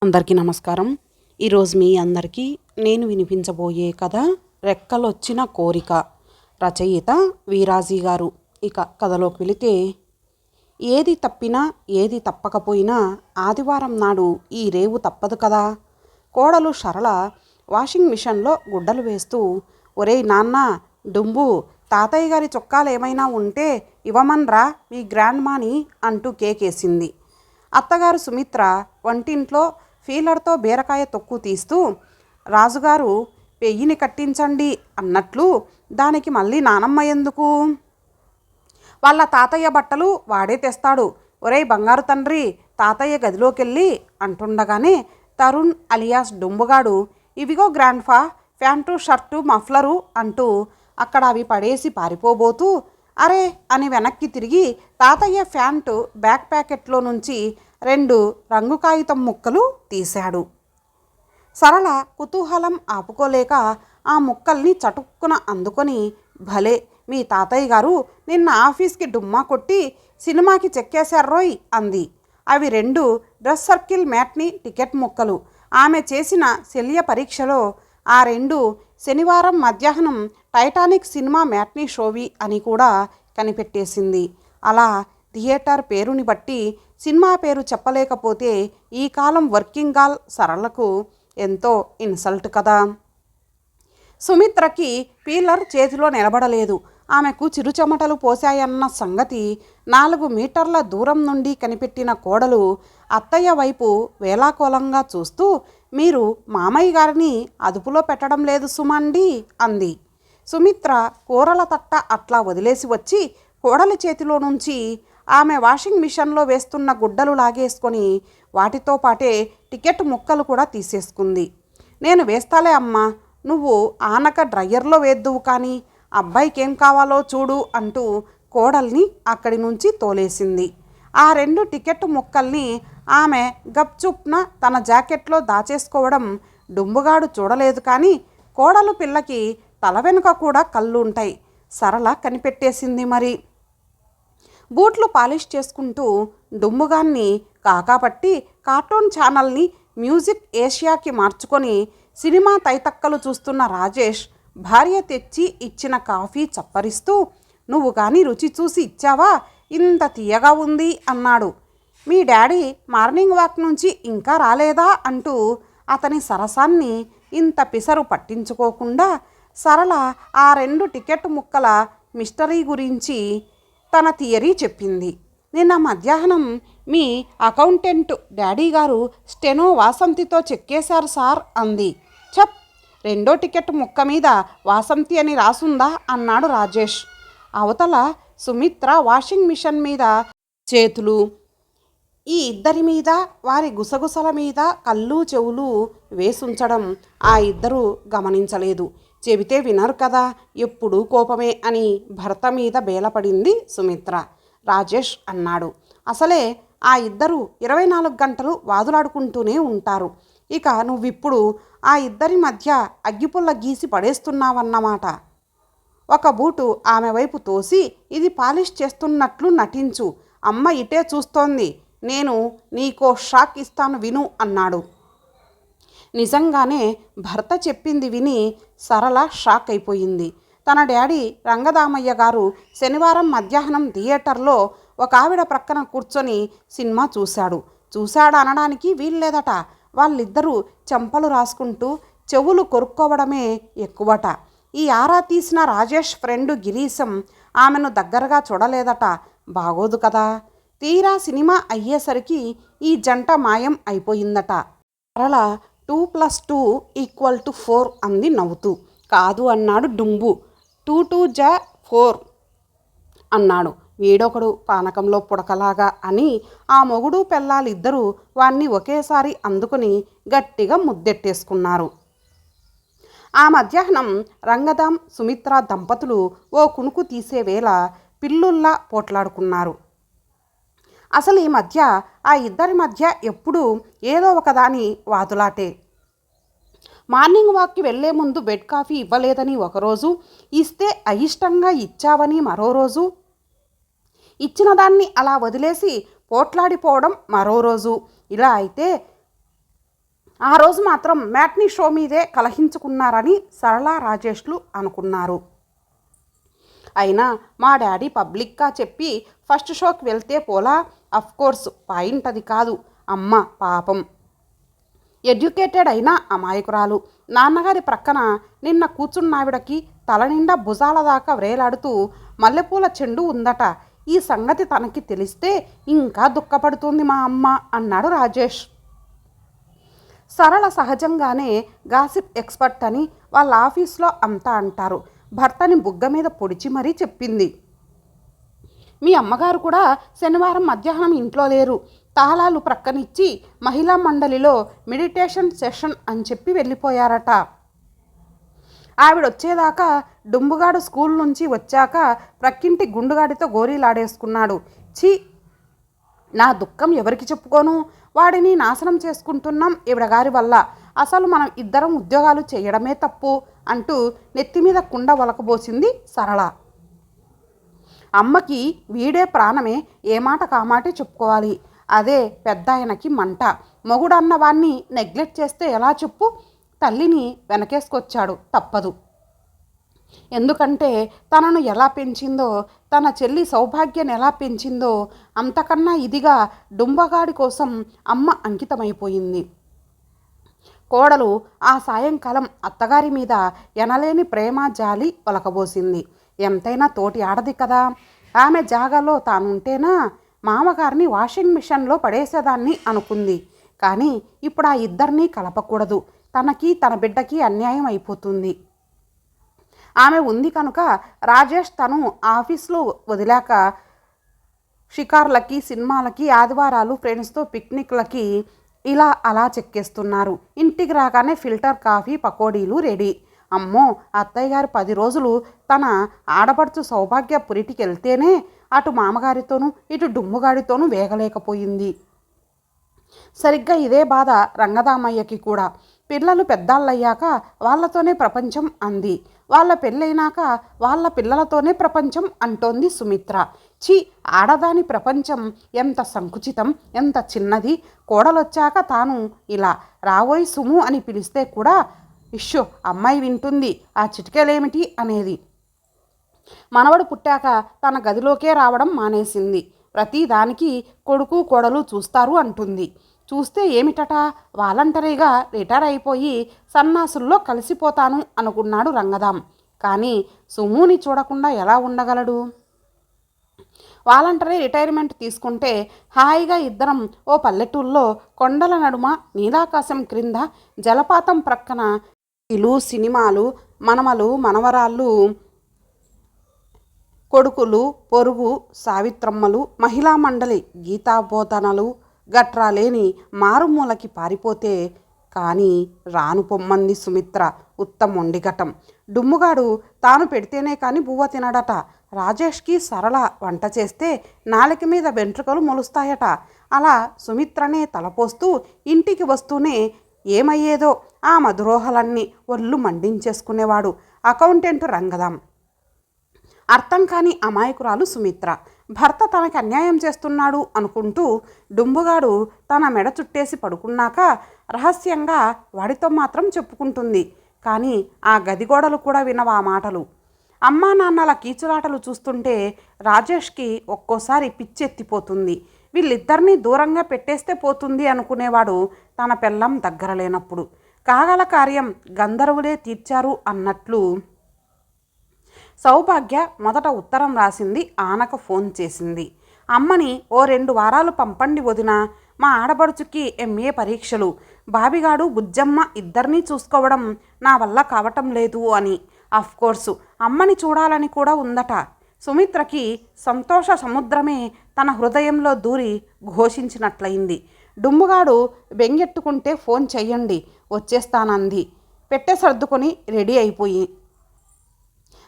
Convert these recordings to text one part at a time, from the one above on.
అందరికీ నమస్కారం. ఈరోజు మీ అందరికీ నేను వినిపించబోయే కథ రెక్కలొచ్చిన కోరిక. రచయిత వీరాజీ గారు. ఇక కథలోకి వెళితే, ఏది తప్పినా ఏది తప్పకపోయినా ఆదివారం నాడు ఈ రేవు తప్పదు కదా. కోడలు సరళ వాషింగ్ మిషన్లో గుడ్డలు వేస్తూ, ఒరేయ్ నాన్న డుంబు, తాతయ్య గారి చొక్కాలు ఏమైనా ఉంటే ఇవ్వమన్రా మీ గ్రాండ్మాని అంటూ కేకేసింది. అత్తగారు సుమిత్ర వంటింట్లో ఫీలర్తో బీరకాయ తొక్కు తీస్తూ, రాజుగారు పెయ్యిని కట్టించండి అన్నట్లు, దానికి మళ్ళీ నానమ్మ ఎందుకు? వాళ్ళ తాతయ్య బట్టలు వాడే తెస్తాడు. ఒరేయ్ బంగారు తండ్రి, తాతయ్య గదిలోకెళ్ళి అంటుండగానే తరుణ్ అలియాస్ డుంబుగాడు, ఇవిగో గ్రాండ్ఫా, ప్యాంటు షర్టు మఫ్లరు అంటూ అక్కడ అవి పడేసి పారిపోబోతూ, అరే అని వెనక్కి తిరిగి తాతయ్య ప్యాంటు బ్యాక్ ప్యాకెట్లో నుంచి 2 రంగు కాగితం ముక్కలు తీశాడు. సరళ కుతూహలం ఆపుకోలేక ఆ ముక్కల్ని చటుక్కున అందుకొని, భలే మీ తాతయ్య గారు నిన్న ఆఫీస్కి డుమ్మా కొట్టి సినిమాకి చెక్కేశారోయ్ అంది. అవి 2 డ్రెస్ సర్కిల్ మ్యాట్ని టికెట్ ముక్కలు. ఆమె చేసిన శల్య పరీక్షలో ఆ 2 శనివారం మధ్యాహ్నం టైటానిక్ సినిమా మ్యాట్నీ షోవి అని కూడా కనిపెట్టేసింది. అలా థియేటర్ పేరుని బట్టి సినిమా పేరు చెప్పలేకపోతే ఈ కాలం వర్కింగ్ గాల్ సరళకు ఎంతో ఇన్సల్ట్ కదా. సుమిత్రకి పీలర్ చేతిలో నిలబడలేదు. ఆమెకు చిరుచెమటలు పోశాయన్న సంగతి 4 మీటర్ల దూరం నుండి కనిపెట్టిన కోడలు అత్తయ్య వైపు వేలాకోలంగా చూస్తూ, మీరు మామయ్య గారిని అదుపులో పెట్టడం లేదు సుమండి అంది. సుమిత్ర కూరల తట్ట అట్లా వదిలేసి వచ్చి కోడలి చేతిలో నుంచి ఆమె వాషింగ్ మిషన్లో వేస్తున్న గుడ్డలు లాగేసుకొని వాటితో పాటే టికెట్ ముక్కలు కూడా తీసేసుకుంది. నేను వేస్తాలే అమ్మా, నువ్వు ఆనక డ్రయర్లో వేద్దువు కానీ అబ్బాయికేం కావాలో చూడు అంటూ కోడల్ని అక్కడి నుంచి తోలేసింది. ఆ 2 టికెట్ ముక్కల్ని ఆమె గప్చుప్న తన జాకెట్లో దాచేసుకోవడం డుంబుగాడు చూడలేదు. కానీ కోడలు పిల్లకి తల వెనుక కూడా కళ్ళుంటాయి. సరళ కనిపెట్టేసింది మరి. బూట్లు పాలిష్ చేసుకుంటూ డుంబుగాన్ని కాకాపట్టి కార్టూన్ ఛానల్ని మ్యూజిక్ ఏషియాకి మార్చుకొని సినిమా తైతక్కలు చూస్తున్న రాజేష్ భార్య తెచ్చి ఇచ్చిన కాఫీ చప్పరిస్తూ, నువ్వు కానీ రుచి చూసి ఇచ్చావా, ఇంత తీయగా ఉంది అన్నాడు. మీ డాడీ మార్నింగ్ వాక్ నుంచి ఇంకా రాలేదా అంటూ అతని సరసాన్ని ఇంత పిసరు పట్టించుకోకుండా సరళ ఆ 2 టికెట్ ముక్కల మిస్టరీ గురించి తన థియరీ చెప్పింది. నిన్న మధ్యాహ్నం మీ అకౌంటెంట్ డాడీ గారు స్టెనో వాసంతితో చెక్కేశారు సార్ అంది. చప్, 2వ టికెట్ ముక్క మీద వాసంతి అని రాసుందా అన్నాడు రాజేష్. అవతల సుమిత్ర వాషింగ్ మిషన్ మీద చేతులు, ఈ ఇద్దరి మీద వారి గుసగుసల మీద కళ్ళు చెవులు వేసుంచడం ఆ ఇద్దరూ గమనించలేదు. చెబితే వినరు కదా, ఎప్పుడూ కోపమే అని భర్త మీద బేలపడింది సుమిత్ర. రాజేష్ అన్నాడు, అసలే ఆ ఇద్దరు 24 గంటలు వాదులాడుకుంటూనే ఉంటారు. ఇక నువ్విప్పుడు ఆ ఇద్దరి మధ్య అగ్గిపుల్ల గీసి పడేస్తున్నావన్నమాట. ఒక బూటు ఆమె వైపు తోసి, ఇది పాలిష్ చేస్తున్నట్లు నటించు, అమ్మ ఇటే చూస్తోంది, నేను నీకో షాక్ ఇస్తాను విను అన్నాడు. నిజంగానే భర్త చెప్పింది విని సరళ షాక్ అయిపోయింది. తన డాడీ రంగదామయ్య గారు శనివారం మధ్యాహ్నం థియేటర్లో ఒక ఆవిడ ప్రక్కన కూర్చొని సినిమా చూశాడనడానికి వీల్లేదట. వాళ్ళిద్దరూ చెంపలు రాసుకుంటూ చెవులు కొరుక్కోవడమే ఎక్కువట. ఈ ఆరా తీసిన రాజేష్ ఫ్రెండు గిరీశం ఆమెను దగ్గరగా చూడలేదట. బాగోదు కదా. తీరా సినిమా అయ్యేసరికి ఈ జంట మాయం అయిపోయిందట. సరళ 2+2 = 4 అంది నవ్వుతూ. కాదు అన్నాడు డుంబు. 2 2 జా 4 అన్నాడు వీడొకడు పానకంలో పుడకలాగా అని. ఆ మొగుడు పెళ్ళాలిద్దరూ వాణ్ణి ఒకేసారి అందుకుని గట్టిగా ముద్దెట్టేసుకున్నారు. ఆ మధ్యాహ్నం రంగదాం సుమిత్ర దంపతులు ఓ కునుకు తీసే వేళ పిల్లుల్లా పోట్లాడుకున్నారు. అసలు ఈ మధ్య ఆ ఇద్దరి మధ్య ఎప్పుడూ ఏదో ఒకదాని వాదులాటే. మార్నింగ్ వాక్కి వెళ్లే ముందు బెడ్ కాఫీ ఇవ్వలేదని ఒకరోజు, ఇస్తే అయిష్టంగా ఇచ్చావని మరో రోజు, ఇచ్చిన దాన్ని అలా వదిలేసి పోట్లాడిపోవడం మరో రోజు. ఇలా అయితే ఆ రోజు మాత్రం మ్యాట్నీ షో మీదే కలహించుకున్నారని సరళ రాజేష్లు అనుకున్నారు. అయినా మా డాడీ పబ్లిక్గా చెప్పి ఫస్ట్ షోకి వెళ్తే పోలా. అఫ్కోర్స్ పాయింట్ అది కాదు. అమ్మ పాపం ఎడ్యుకేటెడ్ అయినా అమాయకురాలు. నాన్నగారి ప్రక్కన నిన్న కూర్చున్నావిడకి తల నిండా భుజాల దాకా వ్రేలాడుతూ మల్లెపూల చెండు ఉందట. ఈ సంగతి తనకి తెలిస్తే ఇంకా దుఃఖపడుతుంది మా అమ్మ అన్నాడు రాజేష్. సరళ సహజంగానే గాసిప్ ఎక్స్పర్ట్ అని వాళ్ళ ఆఫీస్లో అంతా అంటారు. భర్తని బుగ్గ మీద పొడిచి మరీ చెప్పింది. మీ అమ్మగారు కూడా శనివారం మధ్యాహ్నం ఇంట్లో లేరు. తాళాలు ప్రక్కనిచ్చి మహిళా మండలిలో మెడిటేషన్ సెషన్ అని చెప్పి వెళ్ళిపోయారట. ఆవిడొచ్చేదాకా డుంబుగాడు స్కూల్ నుంచి వచ్చాక ప్రక్కింటి గుండుగాడితో గోరీలాడేసుకున్నాడు. ఛీ, నా దుఃఖం ఎవరికి చెప్పుకోను. వాడిని నాశనం చేసుకుంటున్నాం ఈవిడగారి వల్ల. అసలు మనం ఇద్దరం ఉద్యోగాలు చేయడమే తప్పు అంటూ నెత్తిమీద కుండ ఒలకబోసింది సరళ. అమ్మకి వీడే ప్రాణమే, ఏ మాట కామాటే చెప్పుకోవాలి. అదే పెద్ద ఆయనకి మంట. మొగుడన్నవాణ్ణి నెగ్లెక్ట్ చేస్తే ఎలా చెప్పు. తల్లిని వెనకేసుకొచ్చాడు, తప్పదు. ఎందుకంటే తనను ఎలా పెంచిందో, తన చెల్లి సౌభాగ్యాన్ని ఎలా పెంచిందో అంతకన్నా ఇదిగా డుంబగాడి కోసం అమ్మ అంకితమైపోయింది. కోడలు ఆ సాయంకాలం అత్తగారి మీద ఎనలేని ప్రేమ జాలి ఒలకబోసింది. ఎంతైనా తోటి ఆడది కదా. ఆమె జాగాలో తానుంటేనా మామగారిని వాషింగ్ మిషన్లో పడేసేదాన్ని అనుకుంది. కానీ ఇప్పుడు ఆ ఇద్దరినీ కలపకూడదు. తనకి తన బిడ్డకి అన్యాయం అయిపోతుంది. ఆమె ఉంది కనుక రాజేష్ తను ఆఫీస్లో వదిలాక షికార్లకి, సినిమాలకి, ఆదివారాలు ఫ్రెండ్స్తో పిక్నిక్లకి ఇలా అలా చెక్కేస్తున్నారు. ఇంటికి రాగానే ఫిల్టర్ కాఫీ, పకోడీలు రెడీ. అమ్మో, అత్తయ్య గారు 10 రోజులు తన ఆడపడుచు సౌభాగ్య పురిటికి వెళ్తేనే అటు మామగారితోనూ ఇటు డుమ్ముగాడితోనూ వేగలేకపోయింది. సరిగ్గా ఇదే బాధ రంగదామయ్యకి కూడా. పిల్లలు పెద్దాళ్ళయ్యాక వాళ్ళతోనే ప్రపంచం అంది. వాళ్ళ పెళ్ళైనాక వాళ్ళ పిల్లలతోనే ప్రపంచం అంటోంది సుమిత్ర. ఛీ, ఆడదాని ప్రపంచం ఎంత సంకుచితం, ఎంత చిన్నది. కోడలొచ్చాక తాను ఇలా రావోయ్ సుము అని పిలిస్తే కూడా ఇష్యో అమ్మాయి వింటుంది, ఆ చిటికెలేమిటి అనేది. మనవడు పుట్టాక తన గదిలోకే రావడం మానేసింది. ప్రతిదానికి కొడుకు కోడలు చూస్తారు అంటుంది. చూస్తే ఏమిటట, వాలంటరీగా రిటైర్ అయిపోయి సన్నాసుల్లో కలిసిపోతాను అనుకున్నాడు రంగదాం. కానీ సుమూని చూడకుండా ఎలా ఉండగలడు? వాలంటరీ రిటైర్మెంట్ తీసుకుంటే హాయిగా ఇద్దరం ఓ పల్లెటూళ్ళలో కొండల నడుమ నీలాకాశం క్రింద జలపాతం ప్రక్కన ఇల్లు, సినిమాలు, మనమలు, మనవరాళ్ళు, కొడుకులు, పొరుగు, సావిత్రమ్మలు, మహిళా మండలి గీతాబోధనలు గట్రా లేని మారుమూలకి పారిపోతే. కానీ రాను పొమ్మంది సుమిత్ర ఉత్తమొండిగటం. డుమ్ముగాడు తాను పెడితేనే కానీ బువ్వ తినడట. రాజేష్కి సరళ వంట చేస్తే నాలుక మీద వెంట్రుకలు మొలుస్తాయట. అలా సుమిత్రనే తలపోస్తూ ఇంటికి వస్తూనే ఏమయ్యేదో ఆ మధురోహలన్నీ ఒళ్ళు మండించేసుకునేవాడు అకౌంటెంట్ రంగదాం. అర్థం కాని అమాయకురాలు సుమిత్ర. భర్త తనకి అన్యాయం చేస్తున్నాడు అనుకుంటూ డుంబుగాడు తన మెడ చుట్టేసి పడుకున్నాక రహస్యంగా వాడితో మాత్రం చెప్పుకుంటుంది. కానీ ఆ గదిగోడలు కూడా వినవా మాటలు. అమ్మా నాన్నల కీచులాటలు చూస్తుంటే రాజేష్కి ఒక్కోసారి పిచ్చెత్తిపోతుంది. వీళ్ళిద్దరినీ దూరంగా పెట్టేస్తే పోతుంది అనుకునేవాడు తన పెళ్ళం దగ్గర లేనప్పుడు. కాగల కార్యం గంధర్వులే తీర్చారు అన్నట్లు సౌభాగ్య మొదట ఉత్తరం రాసింది. ఆనక ఫోన్ చేసింది. అమ్మని ఓ 2 వారాలు పంపండి వదినా, మా ఆడబడుచుకి MA పరీక్షలు, బాబిగాడు బుజ్జమ్మ ఇద్దరినీ చూసుకోవడం నా వల్ల కావటం లేదు అని. అఫ్కోర్సు అమ్మని చూడాలని కూడా ఉందట. సుమిత్రకి సంతోష సముద్రమే తన హృదయంలో దూరి ఘోషించినట్లయింది. డుమ్ముగాడు బెంగెట్టుకుంటే ఫోన్ చెయ్యండి వచ్చేస్తానంది. పెట్టె సర్దుకొని రెడీ అయిపోయి.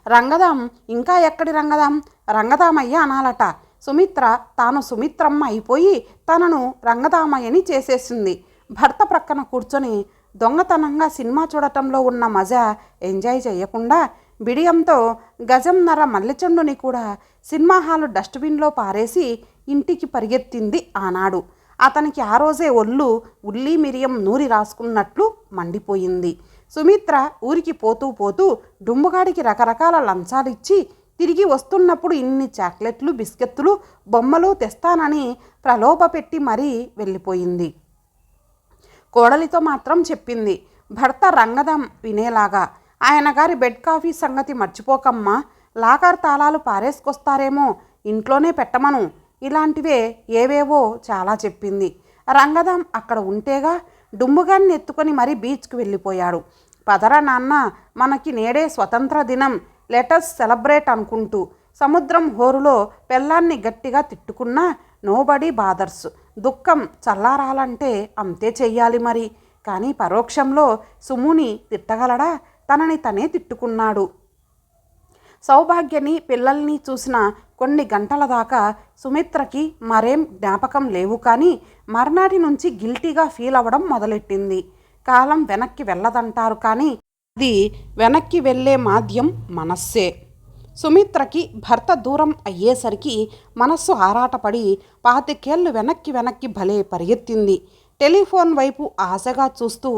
రంగదాం ఇంకా ఎక్కడి రంగదాం, రంగదామయ్య అనాలట. సుమిత్ర తాను సుమిత్రమ్మ అయిపోయి తనను రంగదామయ్యని చేసేసింది. భర్త ప్రక్కన కూర్చొని దొంగతనంగా సినిమా చూడటంలో ఉన్న మజా ఎంజాయ్ చేయకుండా బిడియంతో గజంన్నర మల్లెచెండుని కూడా సినిమా హాలు డస్ట్బిన్లో పారేసి ఇంటికి పరిగెత్తింది ఆనాడు. అతనికి ఆ రోజే ఒళ్ళు ఉల్లి మిరియం నూరి రాసుకున్నట్లు మండిపోయింది. సుమిత్ర ఊరికి పోతూ పోతూ డుంబుగాడికి రకరకాల లంచాలిచ్చి తిరిగి వస్తున్నప్పుడు ఇన్ని చాక్లెట్లు, బిస్కెత్తులు, బొమ్మలు తెస్తానని ప్రలోభపెట్టి మరీ వెళ్ళిపోయింది. కోడలితో మాత్రం చెప్పింది, భర్త రంగదాం వినేలాగా, ఆయన గారి బెడ్ కాఫీ సంగతి మర్చిపోకమ్మా, లాకర్ తాళాలు పారేసుకొస్తారేమో, ఇంట్లోనే పెట్టమను, ఇలాంటివే ఏవేవో చాలా చెప్పింది. రంగదాం అక్కడ ఉంటేగా డుంబుగాన్ని ఎత్తుకొని మరీ బీచ్కి వెళ్ళిపోయాడు. పదరా నాన్న, మనకి నేడే స్వతంత్ర దినం, లెటస్ సెలబ్రేట్ అనుకుంటూ సముద్రం హోరులో పెళ్ళాన్ని గట్టిగా తిట్టుకున్నా నోబడీ బాదర్స్. దుఃఖం చల్లారాలంటే అంతే చెయ్యాలి మరి. కానీ పరోక్షంలో సుముని తిట్టగలడా? తనని తనే తిట్టుకున్నాడు. సౌభాగ్యని పిల్లల్ని చూసిన కొన్ని గంటల దాకా సుమిత్రకి మరేం జ్ఞాపకం లేవు. కానీ మర్నాటి నుంచి గిల్టీగా ఫీల్ అవ్వడం మొదలెట్టింది. కాలం వెనక్కి వెళ్ళదంటారు, కానీ అది వెనక్కి వెళ్ళే మాధ్యం మనస్సే. సుమిత్రకి భర్త దూరం అయ్యేసరికి మనస్సు ఆరాటపడి 25 వెనక్కి భలే పరిగెత్తింది. టెలిఫోన్ వైపు ఆశగా చూస్తూ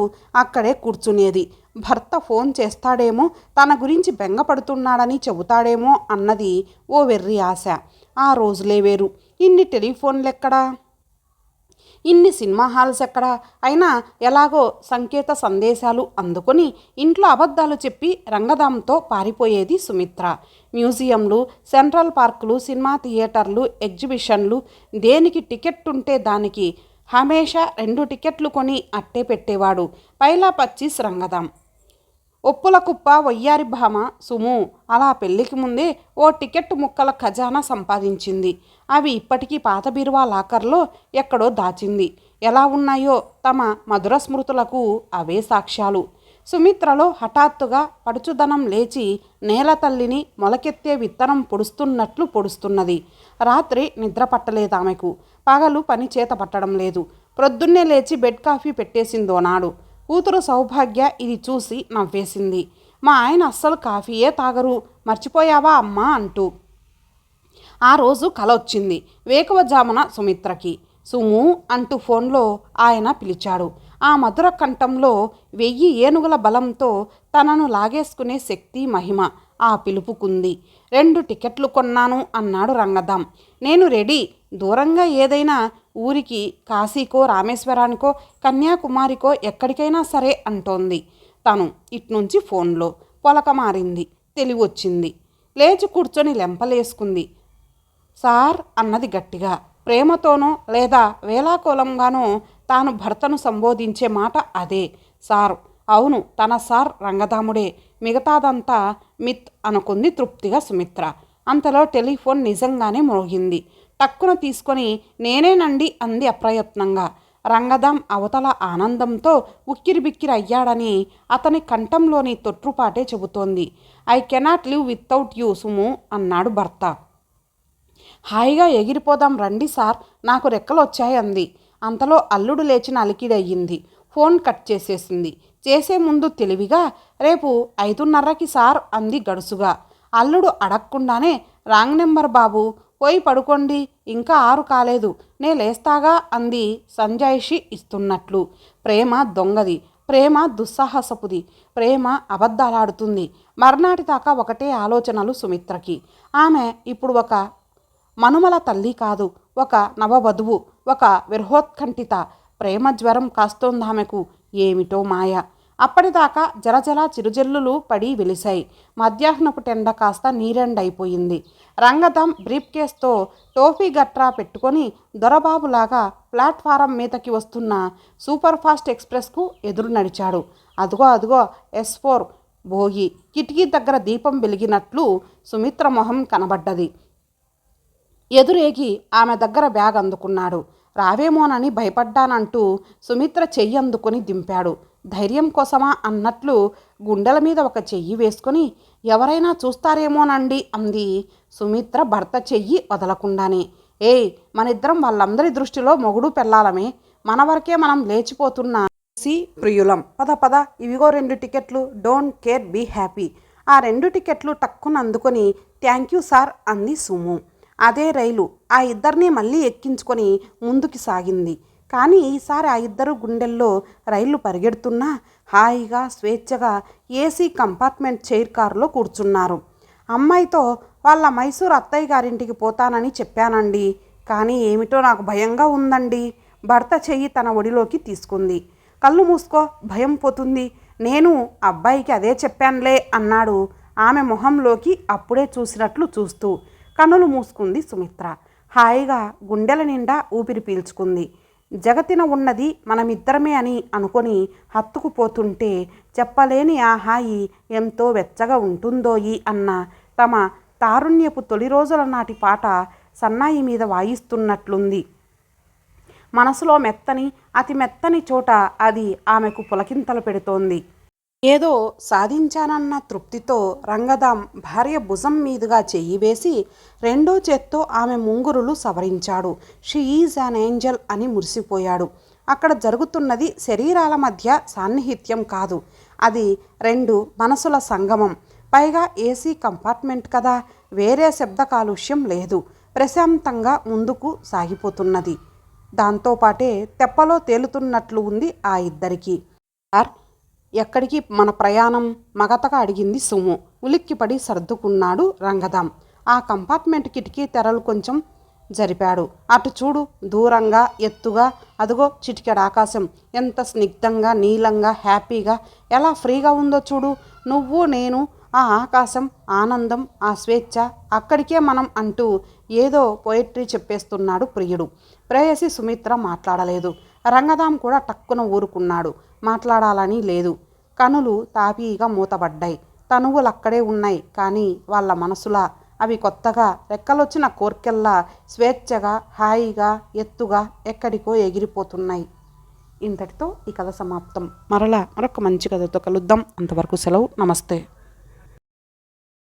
అక్కడే కూర్చునేది. భర్త ఫోన్ చేస్తాడేమో, తన గురించి బెంగపడుతున్నాడని చెబుతాడేమో అన్నది ఓ వెర్రి ఆశ. ఆ రోజులే వేరు. ఇన్ని టెలిఫోన్లెక్కడా, ఇన్ని సినిమా హాల్స్ ఎక్కడా? అయినా ఎలాగో సంకేత సందేశాలు అందుకొని ఇంట్లో అబద్ధాలు చెప్పి రంగదాంతో పారిపోయేది సుమిత్ర. మ్యూజియంలు, సెంట్రల్ పార్కులు, సినిమా థియేటర్లు, ఎగ్జిబిషన్లు, దేనికి టికెట్ ఉంటే దానికి హమేషా 2 టికెట్లు కొని అట్టే పెట్టేవాడు. పైలా 25 రంగదాం. ఒప్పుల కుప్ప వయ్యారి భామ సుము అలా పెళ్లికి ముందే ఓ టికెట్ ముక్కల ఖజానా సంపాదించింది. అవి ఇప్పటికీ పాత బీరువా లాకర్లో ఎక్కడో దాచింది. ఎలా ఉన్నాయో తమ మధుర స్మృతులకు అవే సాక్ష్యాలు. సుమిత్రలో హఠాత్తుగా పడుచుదనం లేచి నేల తల్లిని మొలకెత్తే విత్తనం పొడుస్తున్నట్లు పొడుస్తున్నది. రాత్రి నిద్ర పట్టలేదు ఆమెకు. పగలు పని చేత పట్టడం లేదు. ప్రొద్దున్నే లేచి బెడ్ కాఫీ పెట్టేసిందోనాడు. కూతురు సౌభాగ్య ఇది చూసి నవ్వేసింది. మా ఆయన అస్సలు కాఫీయే తాగరు, మర్చిపోయావా అమ్మా అంటూ. ఆ రోజు కల వచ్చింది వేకువజామున సుమిత్రకి. సుము అంటూ ఫోన్లో ఆయన పిలిచాడు. ఆ మధుర కంఠంలో 1000 ఏనుగుల బలంతో తనను లాగేసుకునే శక్తి, మహిమ ఆ పిలుపుకుంది. 2 టికెట్లు కొన్నాను అన్నాడు రంగదాం. నేను రెడీ, దూరంగా ఏదైనా ఊరికి, కాశీకో, రామేశ్వరానికో, కన్యాకుమారికో, ఎక్కడికైనా సరే అంటోంది తను. ఇట్నుంచి ఫోన్లో పొలక మారింది. తెలివొచ్చింది. లేచి కూర్చొని లెంపలేసుకుంది. సార్ అన్నది గట్టిగా. ప్రేమతోనో లేదా వేలాకోలంగానో తాను భర్తను సంబోధించే మాట అదే, సార్. అవును, తన సార్ రంగదాముడే, మిగతాదంతా మిత్ అనుకుంది తృప్తిగా సుమిత్ర. అంతలో టెలిఫోన్ నిజంగానే మోగింది. టక్కున తీసుకొని నేనేనండి అంది అప్రయత్నంగా. రంగదాం అవతల ఆనందంతో ఉక్కిరిబిక్కిరి అయ్యాడని అతని కంఠంలోని తొట్రుపాటే చెబుతోంది. I cannot live without you Sumu అన్నాడు భర్త. హాయిగా ఎగిరిపోదాం రండి సార్, నాకు రెక్కలు వచ్చాయి అంది. అంతలో అల్లుడు లేచిన అలికిడయ్యింది. ఫోన్ కట్ చేసేసింది. చేసే ముందు తెలివిగా రేపు 5:30కి సార్ అంది గడుసుగా. అల్లుడు అడగకుండానే రాంగ్ నెంబర్ బాబు, పోయి పడుకోండి, ఇంకా 6 కాలేదు, నే లేస్తాగా అంది సంజాయిషి ఇస్తున్నట్లు. ప్రేమ దొంగది, ప్రేమ దుస్సాహసపుది, ప్రేమ అబద్ధాలాడుతుంది. మర్నాటి దాకా ఒకటే ఆలోచనలు సుమిత్రకి. ఆమె ఇప్పుడు ఒక మనుమల తల్లి కాదు, ఒక నవవధువు, ఒక విరహోత్కంఠిత. ప్రేమ జ్వరం కాస్తోందామెకు. ఏమిటో మాయ. అప్పటిదాకా జలజల చిరుజల్లులు పడి వెలిశాయి. మధ్యాహ్నపు టెండ కాస్త నీరెండైపోయింది. రంగదాం బ్రీఫ్ కేస్తో టోపీ గట్రా పెట్టుకొని దొరబాబులాగా ప్లాట్ఫారం మీదకి వస్తున్న సూపర్ ఫాస్ట్ ఎక్స్ప్రెస్కు ఎదురు నడిచాడు. అదుగో S4 భోగి. కిటికీ దగ్గర దీపం వెలిగినట్లు సుమిత్ర మొహం కనబడ్డది. ఎదురేగి ఆమె దగ్గర బ్యాగ్ అందుకున్నాడు. రావేమోనని భయపడ్డానంటూ సుమిత్ర చెయ్యి అందుకొని దింపాడు. ధైర్యం కోసమా అన్నట్లు గుండెల మీద ఒక చెయ్యి వేసుకొని ఎవరైనా చూస్తారేమోనండి అంది సుమిత్ర భర్త చెయ్యి వదలకుండానే. ఏయ్, మనిద్దరం వాళ్ళందరి దృష్టిలో మొగుడు పెళ్ళాలమే, మన వరకే మనం లేచిపోతున్నా ప్రియులం. పద ఇవిగో 2 టికెట్లు, డోంట్ కేర్, బీ హ్యాపీ. ఆ 2 టికెట్లు టక్కున అందుకొని థ్యాంక్ యూ సార్ అంది సుము. అదే రైలు ఆ ఇద్దరినీ మళ్ళీ ఎక్కించుకొని ముందుకి సాగింది. కానీ ఈసారి ఆ ఇద్దరు గుండెల్లో రైళ్లు పరిగెడుతున్నా హాయిగా స్వేచ్ఛగా ఏసీ కంపార్ట్మెంట్ చైర్ కారులో కూర్చున్నారు. అమ్మాయితో వాళ్ళ మైసూర్ అత్తయ్య గారింటికి పోతానని చెప్పానండి, కానీ ఏమిటో నాకు భయంగా ఉందండి. భర్త చెయ్యి తన ఒడిలోకి తీసుకుంది. కళ్ళు మూసుకో, భయం పోతుంది. నేను అబ్బాయికి అదే చెప్పానులే అన్నాడు ఆమె మొహంలోకి అప్పుడే చూసినట్లు చూస్తూ. కన్నులు మూసుకుంది సుమిత్ర. హాయిగా గుండెల నిండా ఊపిరి పీల్చుకుంది. జగతిన ఉన్నది మనమిద్దరమే అని అనుకొని హత్తుకుపోతుంటే చెప్పలేని ఆ హాయి ఎంతో వెచ్చగా ఉంటుందోయి అన్న తమ తారుణ్యపు తొలి రోజుల నాటి పాట సన్నాయి మీద వాయిస్తున్నట్లుంది. మనసులో మెత్తని అతి మెత్తని చోట అది ఆమెకు పులకింతలు పెడుతోంది. ఏదో సాధించానన్న తృప్తితో రంగదాం భార్య భుజం మీదుగా చెయ్యి వేసి రెండో చేత్తో ఆమె ముంగురులు సవరించాడు. షీ ఈజ్ అన్ ఏంజల్ అని మురిసిపోయాడు. అక్కడ జరుగుతున్నది శరీరాల మధ్య సాన్నిహిత్యం కాదు, అది రెండు మనసుల సంగమం. పైగా ఏసీ కంపార్ట్మెంట్ కదా, వేరే శబ్ద కాలుష్యం లేదు. ప్రశాంతంగా ముందుకు సాగిపోతున్నది. దాంతోపాటే తెప్పలో తేలుతున్నట్లు ఉంది ఆ ఇద్దరికి. ఎక్కడికి మన ప్రయాణం? మగతగా అడిగింది సుము. ఉలిక్కిపడి సర్దుకున్నాడు రంగదాం. ఆ కంపార్ట్మెంట్ కిటికీ తెరలు కొంచెం జరిపాడు. అటు చూడు, దూరంగా ఎత్తుగా అదుగో చిటికెడు ఆకాశం. ఎంత స్నిగ్ధంగా నీలంగా హ్యాపీగా ఎలా ఫ్రీగా ఉందో చూడు. నువ్వు నేను, ఆ ఆకాశం, ఆనందం, ఆ స్వేచ్ఛ, అక్కడికే మనం అంటూ ఏదో పోయట్రీ చెప్పేస్తున్నాడు ప్రియుడు. ప్రేయసి సుమిత్ర మాట్లాడలేదు. రంగదాం కూడా టక్కున ఊరుకున్నాడు. మాట్లాడాలని లేదు. కనులు తాపీగా మూతబడ్డాయి. తనువులక్కడే ఉన్నాయి, కానీ వాళ్ళ మనసులా అవి కొత్తగా రెక్కలొచ్చిన కోర్కెల్లా స్వేచ్ఛగా హాయిగా ఎత్తుగా ఎక్కడికో ఎగిరిపోతున్నాయి. ఇంతటితో ఈ కథ సమాప్తం. మరొక మంచి కథతో కలుద్దాం. అంతవరకు సెలవు. నమస్తే.